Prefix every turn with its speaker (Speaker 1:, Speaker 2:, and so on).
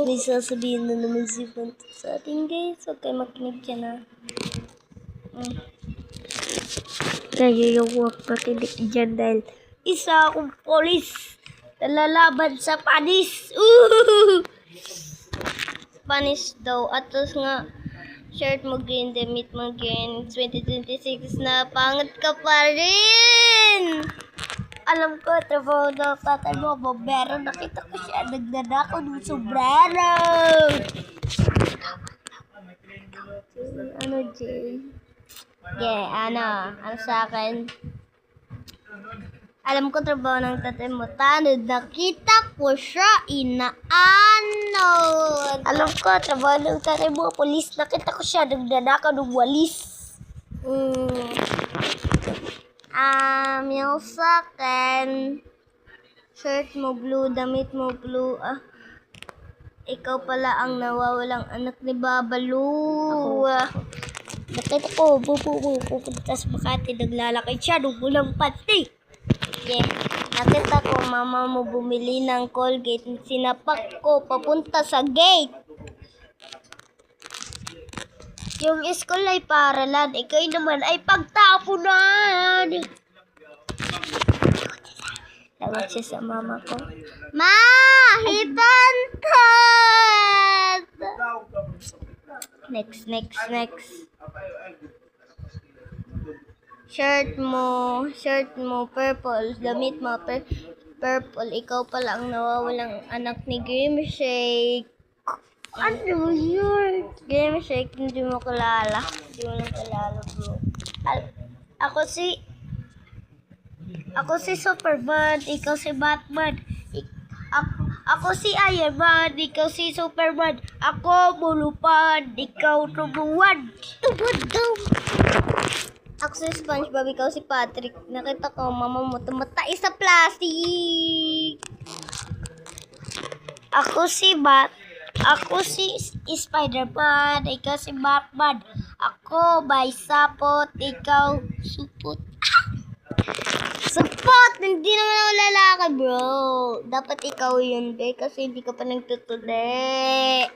Speaker 1: May sasabihin na naman si Panto sa atin, guys. Huwag kayo makinig dyan, ha. Kaya yung huwag makinig dyan dahil isa akong polis na lalaban sa panis. Panis daw. At tapos nga, shirt mo green, damit mo green. 2026 na pangat ka pa rin. Alam ko, trabaho na tatay mo, bombero. Nakita ko siya, nagdadako ng sombrero. Ano, Jay? Yeah, ano sa akin? Alam ko, trabaho ng tatay mo, tanod. Nakita ko siya, inaanod. Alam ko, trabaho ng tatay mo, polis. Nakita ko siya, nagdadako ng walis. Yung sa akin, shirt mo blue, damit mo blue, ikaw pala ang nawawalang anak ni Babalu. Nakita ko, pupunta sa Makati, naglalakad siya, nung walang panty. Yeah. Nakita ko, mama mo bumili ng Colgate, sinapak ko, papunta sa gate. Yung school ay paralan, ikaw naman ay pagtapunan. Tawag siya sa mama ko. Ma! Hipantat! Next. Shirt mo purple. Damit mo purple. Ikaw pala ang nawawalang anak ni Grimshake. Ano yun? Grimshake, hindi mo kilala. Hindi mo lang kilala, bro. Ako si Superman, ikaw si Batman. Ako si Iron Man, ikaw si Superman. Ako Bulupan, ikaw Tumuwan. Ako si SpongeBob, ikaw si Patrick. Nakita ko, mama mo tumatay sa plastic. Ako si Spider-Man, ikaw si Batman. Ako Baysapot, ikaw Supot. Supot! Hindi naman ako lalaki, bro. Dapat ikaw yun, kasi hindi ka pa nagtutuli.